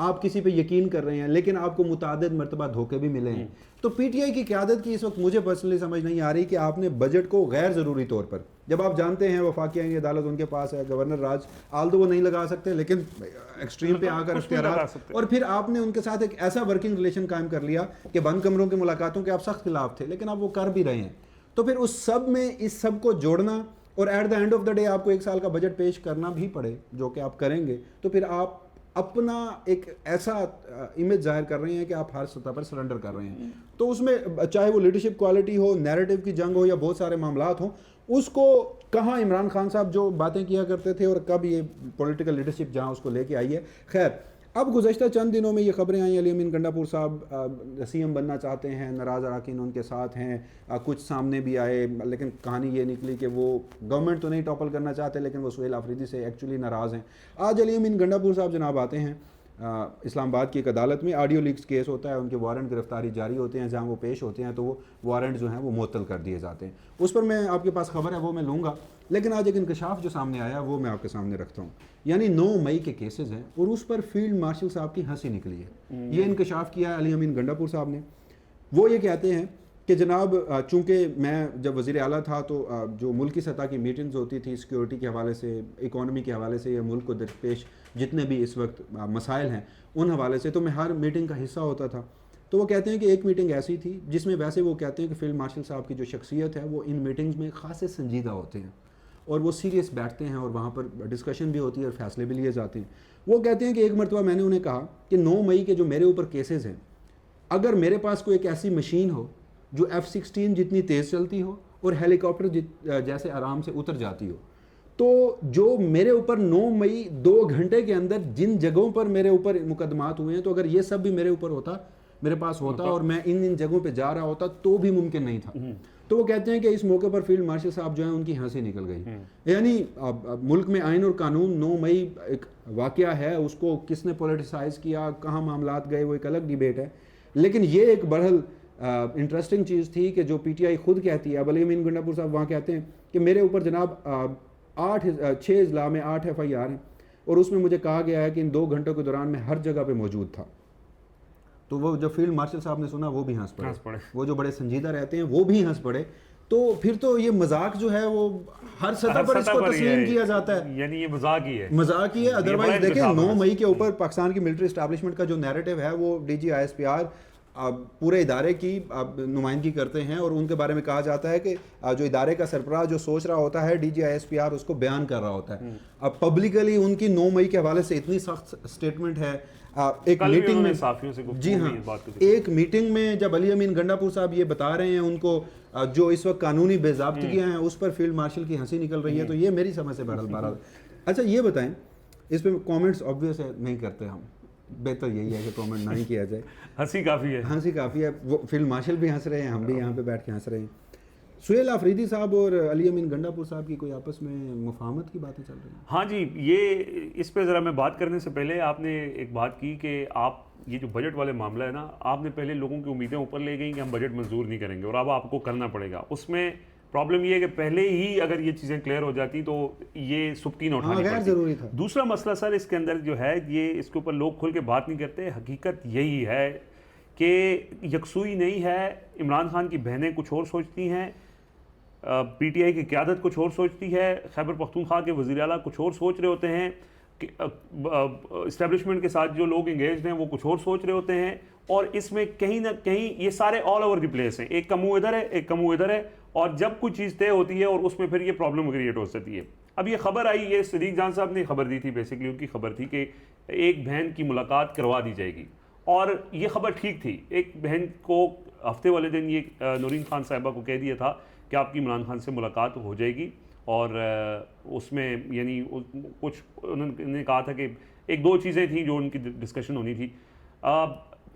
آپ کسی پہ یقین کر رہے ہیں لیکن آپ کو متعدد مرتبہ دھوکے بھی ملے ہیں. تو پی ٹی آئی کی قیادت کی اس وقت مجھے پرسنلی سمجھ نہیں آ رہی کہ آپ نے بجٹ کو غیر ضروری طور پر, جب آپ جانتے ہیں وفاقی آئینی عدالت ان کے پاس ہے, گورنر راج آل تو وہ نہیں لگا سکتے لیکن ایکسٹریم پہ آ کر اختیارات, اور پھر آپ نے ان کے ساتھ ایک ایسا ورکنگ ریلیشن قائم کر لیا کہ بند کمروں کی ملاقاتوں کے آپ سخت خلاف تھے لیکن آپ وہ کر بھی رہے ہیں. تو پھر اس سب میں اس سب کو جوڑنا اور at the end of the day آپ کو 1 سال کا بجٹ پیش کرنا بھی پڑے جو کہ آپ کریں گے, تو پھر آپ اپنا ایک ایسا امیج ظاہر کر رہے ہیں کہ آپ ہر سطح پر سرنڈر کر رہے ہیں. تو اس میں چاہے وہ لیڈرشپ کوالٹی ہو, نیریٹو کی جنگ ہو یا بہت سارے معاملات ہوں, اس کو کہاں عمران خان صاحب جو باتیں کیا کرتے تھے اور کب یہ پولیٹیکل لیڈرشپ جہاں اس کو لے کے آئی ہے. خیر, اب گزشتہ چند دنوں میں یہ خبریں آئیں علی امین گنڈا پور صاحب سی ایم بننا چاہتے ہیں, ناراض اراکین ان کے ساتھ ہیں, کچھ سامنے بھی آئے لیکن کہانی یہ نکلی کہ وہ گورنمنٹ تو نہیں ٹاپل کرنا چاہتے لیکن وہ سہیل آفریدی سے ایکچولی ناراض ہیں. آج علی امین گنڈا پور صاحب جناب آتے ہیں اسلام آباد کی ایک عدالت میں, آڈیو لیکس کیس ہوتا ہے, ان کے وارنٹ گرفتاری جاری ہوتے ہیں, جہاں وہ پیش ہوتے ہیں تو وہ وارنٹ جو ہیں وہ معطل کر دیے جاتے ہیں. اس پر میں آپ کے پاس خبر ہے وہ میں لوں گا, لیکن آج ایک انکشاف جو سامنے آیا وہ میں آپ کے سامنے رکھتا ہوں. یعنی 9 مئی کے کیسز ہیں اور اس پر فیلڈ مارشل صاحب کی ہنسی نکلی ہے. یہ انکشاف کیا ہے علی امین گنڈا پور صاحب نے. وہ یہ کہتے ہیں کہ جناب چونکہ میں جب وزیر اعلیٰ تھا تو جو ملکی سطح کی میٹنگز ہوتی تھی سیکیورٹی کے حوالے سے, اکانومی کے حوالے سے, یا ملک کو درپیش جتنے بھی اس وقت مسائل ہیں ان حوالے سے, تو میں ہر میٹنگ کا حصہ ہوتا تھا. تو وہ کہتے ہیں کہ ایک میٹنگ ایسی تھی جس میں ویسے وہ کہتے ہیں کہ فیلڈ مارشل صاحب کی جو شخصیت ہے وہ ان میٹنگز میں خاصے سنجیدہ ہوتے ہیں اور وہ سیریس بیٹھتے ہیں اور وہاں پر ڈسکشن بھی ہوتی ہے اور فیصلے بھی لیے جاتے ہیں. وہ کہتے ہیں کہ ایک مرتبہ میں نے انہیں کہا کہ 9 مئی کے جو میرے اوپر کیسز ہیں, اگر میرے پاس کوئی ایک ایسی مشین ہو جو F-16 جتنی تیز چلتی ہو اور ہیلی کاپٹر جیسے آرام سے اتر جاتی ہو, تو جو میرے اوپر 9 مئی 2 گھنٹے کے اندر جن جگہوں پر میرے اوپر مقدمات ہوئے ہیں, تو اگر یہ سب بھی میرے اوپر ہوتا, میرے پاس ہوتا اور میں ان جگہوں پہ جا رہا ہوتا تو بھی ممکن نہیں تھا. تو وہ کہتے ہیں کہ اس موقع پر فیلڈ مارشل صاحب جو ہیں ان کی ہنسی نکل گئی. یعنی ملک میں آئین اور قانون 9 مئی ایک واقعہ ہے, اس کو کس نے پولیٹیسائز کیا, کہاں معاملات گئے, وہ ایک الگ ڈیبیٹ ہے. لیکن یہ ایک بڑھل انٹرسٹنگ چیز تھی کہ جو پی ٹی آئی خود کہتی ہے, اب علی امین گنڈا پور صاحب وہاں کہتے ہیں کہ میرے اوپر جناب 6 اضلاع میں 8 FIR ہیں اور اس میں مجھے کہا گیا ہے کہ ان 2 گھنٹوں کے دوران میں ہر جگہ پہ موجود تھا. تو وہ جو فیلڈ مارشل صاحب نے سنا وہ بھی ہنس پڑے, وہ جو بڑے سنجیدہ رہتے ہیں وہ بھی ہنس پڑے. تو پھر تو یہ مذاق جو ہے وہ ہر سطح پر اس کو تسلیم کیا جاتا ہے, یعنی یہ مذاق ہی ہے, مذاق ہی ہے. ادروائز دیکھیں 9 مئی کے اوپر پاکستان کی ملٹری اسٹیبلشمنٹ کا جو نیریٹو ہے وہ DG ISPR پورے ادارے کی نمائندگی کرتے ہیں اور ان کے بارے میں کہا جاتا ہے کہ جو ادارے کا سربراہ جو سوچ رہا ہوتا ہے DG ISPR اس کو بیان کر رہا ہوتا ہے. اب پبلکلی ان کی 9 مئی کے حوالے سے اتنی سخت سٹیٹمنٹ ہے. ایک میٹنگ میں جی ہاں ایک میٹنگ میں جب علی امین گنڈا پور صاحب یہ بتا رہے ہیں ان کو جو اس وقت قانونی بے ضابطگیاں ہیں اس پر فیلڈ مارشل کی ہنسی نکل رہی ہے. تو یہ میری سمجھ سے بہرحال. اچھا یہ بتائیں, اس پہ کامنٹس آبویس ہے نہیں کرتے ہم, بہتر یہی ہے کہ کامنٹ نہ ہی کیا جائے. ہنسی کافی ہے. وہ فیلڈ مارشل بھی ہنس رہے ہیں, ہم بھی یہاں پہ بیٹھ کے ہنس رہے ہیں. سہیل آفریدی صاحب اور علی امین گنڈا پور صاحب کی کوئی آپس میں مفاہمت کی باتیں چل رہی ہیں؟ ہاں جی, یہ اس پہ ذرا میں بات کرنے سے پہلے آپ نے ایک بات کی کہ آپ یہ جو بجٹ والے معاملہ ہے نا, آپ نے پہلے لوگوں کی امیدیں اوپر لے گئیں کہ ہم بجٹ منظور نہیں کریں گے اور اب آپ کو کرنا پڑے گا. اس میں پرابلم یہ ہے کہ پہلے ہی اگر یہ چیزیں کلیئر ہو جاتی تو یہ سبکی نہ اٹھانی پڑتی. ضروری تھا. دوسرا مسئلہ سر اس کے اندر جو ہے, یہ اس کے اوپر لوگ کھل کے بات نہیں کرتے. حقیقت یہی ہے کہ یکسوئی نہیں ہے. عمران خان کی بہنیں کچھ اور سوچتی ہیں, پی ٹی آئی کی قیادت کچھ اور سوچتی ہے, خیبر پختونخوا کے وزیر اعلیٰ کچھ اور سوچ رہے ہوتے ہیں, اسٹیبلشمنٹ کے ساتھ جو لوگ انگیجڈ ہیں وہ کچھ اور سوچ رہے ہوتے ہیں. اور اس میں کہیں نہ کہیں یہ سارے آل اوور دی پلیس ہیں, ایک کا منہ ادھر ہے ایک کا منہ ادھر ہے, اور جب کوئی چیز طے ہوتی ہے اور اس میں پھر یہ پرابلم کریٹ ہو سکتی ہے. اب یہ خبر آئی, یہ صدیق جان صاحب نے خبر دی تھی, بیسکلی ان کی خبر تھی کہ ایک بہن کی ملاقات کروا دی جائے گی, اور یہ خبر ٹھیک تھی. ایک بہن کو ہفتے والے دن یہ نورین خان صاحبہ کو کہہ دیا تھا کہ آپ کی عمران خان سے ملاقات ہو جائے گی, اور اس میں یعنی کچھ انہوں نے کہا تھا کہ 1-2 چیزیں تھیں جو ان کی ڈسکشن ہونی تھی.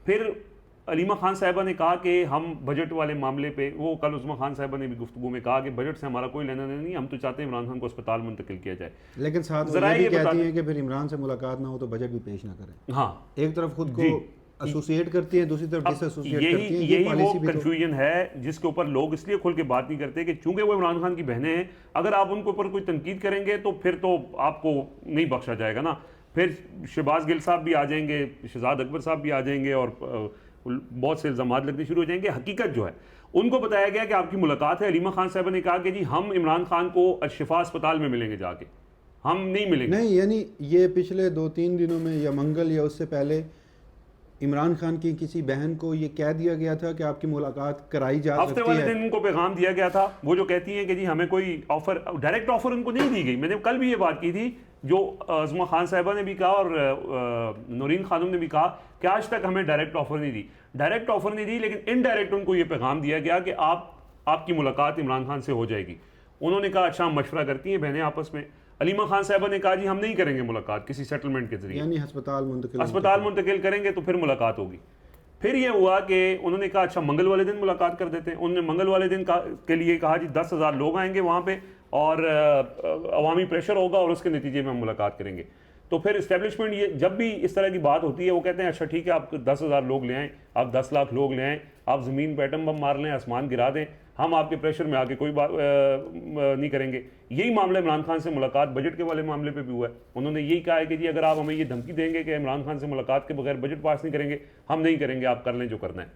پھر علیمہ خان صاحبہ نے کہا کہ ہم بجٹ والے معاملے پہ, وہ کل عظمیٰ خان صاحبہ نے بھی گفتگو میں کہا کہ بجٹ سے ہمارا کوئی لینا دینا نہیں, ہم تو چاہتے ہیں عمران خان کو اسپتال منتقل کیا جائے. لیکن ساتھ یہ بھی کہتی ہیں کہ پھر عمران سے ملاقات نہ ہو تو بجٹ بھی پیش نہ کریں. ہاں, ایک طرف خود کو ایسوسیٹ کرتی ہیں, دوسری طرف ڈس ایسوسیٹ کرتی ہیں. یہی وہ کنفیوژن ہے جس کے اوپر لوگ اس لیے کھل کے بات نہیں کرتے کہ چونکہ وہ عمران خان کی بہنیں ہیں, اگر آپ ان کے اوپر کوئی تنقید کریں گے تو پھر تو آپ کو نہیں بخشا جائے گا نا. پھر شہباز گل صاحب بھی آ جائیں گے, شہزاد اکبر صاحب بھی آ جائیں گے, اور بہت سے الزامات لگنے شروع ہو جائیں گے. حقیقت جو ہے ان کو بتایا گیا کہ آپ کی ملاقات ہے. علیمہ خان صاحبہ نے کہا کہ جی ہم عمران خان کو الشفا اسپتال میں ملیں گے, جا کے ہم نہیں ملیں گے. نہیں, یعنی یہ پچھلے 2-3 دنوں میں یا منگل یا اس سے پہلے عمران خان کی کسی بہن کو یہ کہہ دیا گیا تھا کہ آپ کی ملاقات کرائی جا ہفتے سکتی والے ہے. دن ان کو پیغام دیا گیا تھا. وہ جو کہتی ہیں کہ جی ہمیں کوئی آفر, ڈائریکٹ آفر ان کو نہیں دی گئی. میں نے کل بھی یہ بات کی تھی, جو عظمہ خان صاحبہ نے بھی کہا اور نورین خانم نے بھی کہا کہ آج تک ہمیں ڈائریکٹ آفر نہیں دی. ڈائریکٹ آفر نہیں دی, لیکن انڈائریکٹ ان کو یہ پیغام دیا گیا کہ آپ کی ملاقات عمران خان سے ہو جائے گی. انہوں نے کہا اچھا ہم مشورہ کرتی ہیں بہنیں آپس میں. علیمہ خان صاحبہ نے کہا جی ہم نہیں کریں گے ملاقات کسی سیٹلمنٹ کے ذریعے, یعنی ہسپتال منتقل کریں گے تو پھر ملاقات ہوگی. پھر یہ ہوا کہ انہوں نے کہا اچھا منگل والے دن ملاقات کر دیتے ہیں. انہوں نے منگل والے دن کے لیے کہا جی 10,000 لوگ آئیں گے وہاں پہ اور عوامی پریشر ہوگا اور اس کے نتیجے میں ہم ملاقات کریں گے. تو پھر اسٹیبلشمنٹ یہ جب بھی اس طرح کی بات ہوتی ہے وہ کہتے ہیں اچھا ٹھیک ہے آپ 10,000 لوگ لے آئیں, آپ 10 لاکھ لوگ لے آئیں, آپ زمین پہ ایٹم بم مار لیں, آسمان گرا دیں, ہم آپ کے پریشر میں آ کے کوئی بات نہیں کریں گے. یہی معاملہ عمران خان سے ملاقات بجٹ کے والے معاملے پہ بھی ہوا ہے. انہوں نے یہی کہا ہے کہ جی اگر آپ ہمیں یہ دھمکی دیں گے کہ عمران خان سے ملاقات کے بغیر بجٹ پاس نہیں کریں گے, ہم نہیں کریں گے, آپ کر لیں جو کرنا ہے.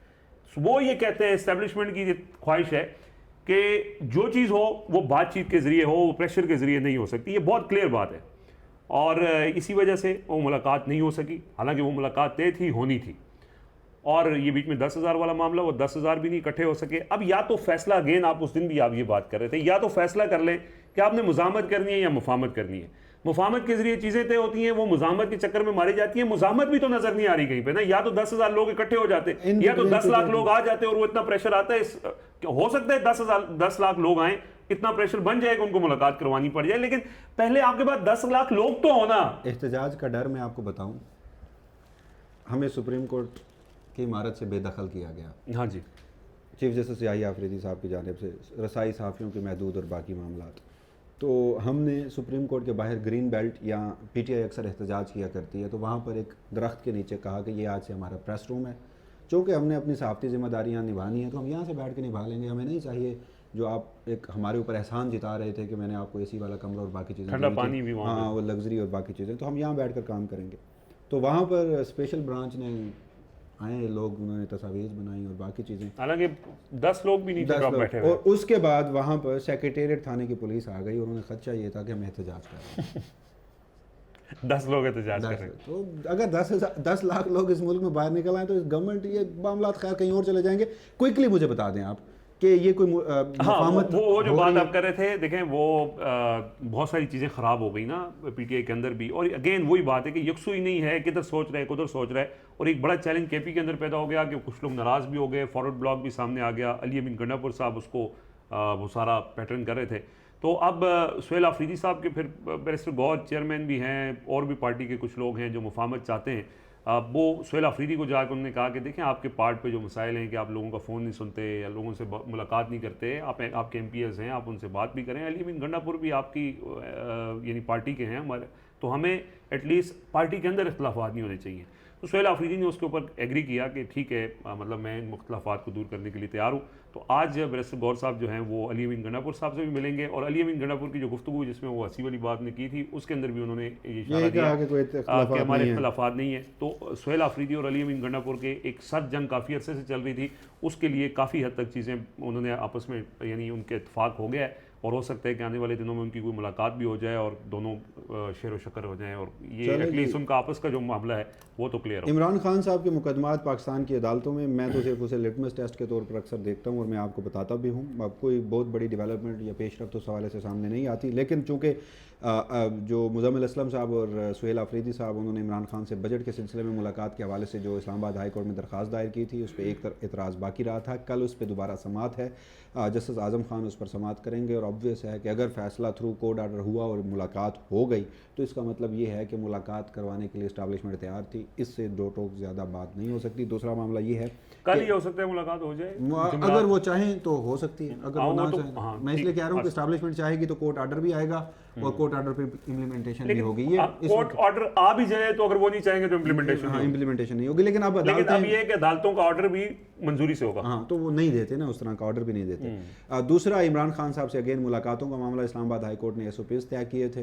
وہ یہ کہتے ہیں اسٹیبلشمنٹ کی خواہش ہے کہ جو چیز ہو وہ بات چیت کے ذریعے ہو, وہ پریشر کے ذریعے نہیں ہو سکتی. یہ بہت کلیئر بات ہے, اور اسی وجہ سے وہ ملاقات نہیں ہو سکی. حالانکہ وہ ملاقات طے تھی, ہونی تھی. اور یہ بیچ میں 10,000 والا معاملہ, وہ 10,000 بھی نہیں اکٹھے ہو سکے. اب یا تو فیصلہ, اگین آپ اس دن بھی آپ یہ بات کر رہے تھے, یا تو فیصلہ کر لیں کہ آپ نے مزاحمت کرنی ہے یا مفاہمت کرنی ہے. مفاہمت کے ذریعے چیزیں طے ہوتی ہیں, وہ مزاحمت کے چکر میں ماری جاتی ہیں. مزاحمت بھی تو نظر نہیں آ رہی کہیں پہ نا. یا تو 10,000 لوگ اکٹھے ہو جاتے, یا تو 10 لاکھ لوگ آ جاتے اور وہ اتنا پریشر آتا ہے. ہو سکتا ہے 10 لاکھ لوگ آئیں, اتنا پریشر بن جائے کہ ان کو ملاقات کروانی پڑ جائے, لیکن پہلے آپ کے پاس 10 لاکھ لوگ تو ہونا. احتجاج کا ڈر میں آپ کو بتاؤں, ہمیں سپریم کورٹ کی عمارت سے بے دخل کیا گیا. ہاں جی, چیف جسٹس یحییٰ آفریدی صاحب کی جانب سے, رسائی صحافیوں کے محدود اور باقی معاملات. تو ہم نے سپریم کورٹ کے باہر گرین بیلٹ یا پی ٹی آئی اکثر احتجاج کیا کرتی ہے, تو وہاں پر ایک درخت کے نیچے کہا کہ یہ آج سے ہمارا پریس روم ہے. چونکہ ہم نے اپنی صحافتی ذمہ داریاں نبھانی ہیں تو ہم یہاں سے بیٹھ کے نبھا لیں گے. ہمیں نہیں چاہیے جو آپ ایک ہمارے اوپر احسان جتا رہے تھے کہ میں نے آپ کو اے سی والا کمرہ اور باقی چیزیں, ٹھنڈا پانی بھی وہاں, ہاں وہ لگژری اور باقی چیزیں, تو ہم یہاں بیٹھ کر کام کریں گے. تو وہاں پر اسپیشل برانچ نے آئے لوگ, انہوں نے تصاویر بنائی اور باقی چیزیں, حالانکہ 10 لوگ بھی نہیں تھے بیٹھے ہوئے. اور اس کے بعد وہاں پر سیکریٹریٹ تھانے کی پولیس آ گئی اور انہوں نے خدشہ یہ تھا کہ ہم احتجاج کر رہے ہیں. 10 لوگ احتجاج کر رہے ہیں. تو اگر 10 لاکھ لوگ اس ملک میں باہر نکل آئیں تو اس گورنمنٹ یہ معاملات خیر کہیں اور چلے جائیں گے. کوئکلی مجھے بتا دیں آپ کہ یہ کوئی مفاہمت, وہ جو بات آپ کر رہے تھے, دیکھیں وہ بہت ساری چیزیں خراب ہو گئی نا پی ٹی آئی کے اندر بھی. اور اگین وہی بات ہے کہ یکسوئی نہیں ہے, کدھر سوچ رہے کدھر سوچ رہے. اور ایک بڑا چیلنج کے پی کے اندر پیدا ہو گیا کہ کچھ لوگ ناراض بھی ہو گئے, فارورڈ بلاک بھی سامنے آ گیا. علی امین گنڈا پور صاحب اس کو وہ سارا پیٹرن کر رہے تھے. تو اب سہیل آفریدی صاحب کے پھر بیرسٹر گور چیئرمین بھی ہیں, اور بھی پارٹی کے کچھ لوگ ہیں جو مفاہمت چاہتے ہیں. وہ سہیل آفریدی کو جا کے انہوں نے کہا کہ دیکھیں آپ کے پارٹ پہ جو مسائل ہیں کہ آپ لوگوں کا فون نہیں سنتے یا لوگوں سے ملاقات نہیں کرتے, آپ کے ایم پی ایز ہیں, آپ ان سے بات بھی کریں. علی امین گنڈا پور بھی آپ کی یعنی پارٹی کے ہیں ہمارے, تو ہمیں ایٹ لیسٹ پارٹی کے اندر اختلافات نہیں ہونے چاہیے. تو سہیل آفریدی نے اس کے اوپر ایگری کیا کہ ٹھیک ہے, مطلب میں ان مختلفات کو دور کرنے کے لیے تیار ہوں. تو آج بیرسٹر گور صاحب جو ہیں وہ علی امین گنڈا پور صاحب سے بھی ملیں گے, اور علی امین گنڈا پور کی جو گفتگو جس میں وہ ہنسی والی بات نے کی تھی اس کے اندر بھی انہوں نے یہ اشارہ دیا کہ ہمارے اختلافات نہیں ہیں. تو سہیل آفریدی اور علی امین گنڈا پور کے ایک سخت جنگ کافی عرصے سے چل رہی تھی, اس کے لیے کافی حد تک چیزیں انہوں نے آپس میں یعنی ان کے اتفاق ہو گیا ہے. اور ہو سکتا ہے کہ آنے والے دنوں میں ان کی کوئی ملاقات بھی ہو جائے اور دونوں شیر و شکر ہو جائیں, اور یہ ایٹ لیسٹ ان کا آپس کا جو معاملہ ہے وہ تو کلیئر ہو. عمران خان صاحب کے مقدمات پاکستان کی عدالتوں میں تو صرف اسے لٹمس ٹیسٹ کے طور پر اکثر دیکھتا ہوں اور میں آپ کو بتاتا بھی ہوں. اب کوئی بہت بڑی ڈیولپمنٹ یا پیش رفت اس حوالے سے سامنے نہیں آتی, لیکن چونکہ جو مزمل اسلم صاحب اور سہیل آفریدی صاحب انہوں نے عمران خان سے بجٹ کے سلسلے میں ملاقات کے حوالے سے جو اسلام آباد ہائی کورٹ میں درخواست دائر کی تھی اس پہ ایک اعتراض باقی رہا تھا. کل اس پہ دوبارہ سماعت ہے, جسٹس اعظم خان اس پر سماعت کریں گے. اور obvious ہے کہ اگر فیصلہ تھرو کورٹ آرڈر ہوا اور ملاقات ہو گئی تو اس کا مطلب یہ ہے کہ ملاقات کروانے کے لیے اسٹیبلشمنٹ تیار تھی. اس سے دو ٹوک زیادہ بات نہیں ہو سکتی. دوسرا معاملہ یہ ہے کل یہ ہو سکتا ہے ملاقات ہو جائے, اگر وہ چاہیں تو ہو سکتی ہے, اگر وہ نہ چاہیں. میں اس لیے کہہ رہا ہوں کہ اسٹیبلشمنٹ چاہے گی تو کورٹ آرڈر بھی آئے گا اور کورٹ آرڈر پہ امپلیمنٹیشن بھی ہوگی. یہ کورٹ آرڈر آ بھی جائے تو اگر وہ نہیں چاہیں گے تو امپلیمنٹیشن نہیں ہوگی. لیکن اب یہ ہے کہ عدالتوں کا آرڈر بھی منظوری سے ہوگا. ہاں, تو وہ نہیں دیتے نا, اس طرح کا آرڈر بھی نہیں دیتے. دوسرا عمران خان صاحب سے اگین ملاقاتوں کا معاملہ, اسلام آباد ہائی کورٹ نے ایس او پیز طے کیے تھے.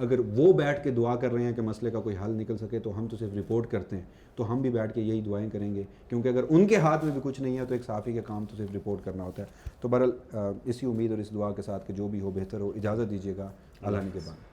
اگر وہ بیٹھ کے دعا کر رہے ہیں کہ مسئلے کا کوئی حل نکل سکے تو ہم تو صرف رپورٹ کرتے ہیں، تو ہم بھی بیٹھ کے یہی دعائیں کریں گے، کیونکہ اگر ان کے ہاتھ میں بھی کچھ نہیں ہے تو ایک صحافی کا کام تو صرف رپورٹ کرنا ہوتا ہے۔ تو بہرحال اسی امید اور اس دعا کے ساتھ کہ جو بھی ہو بہتر ہو، اجازت دیجیے گا، اللہ نے کے بعد۔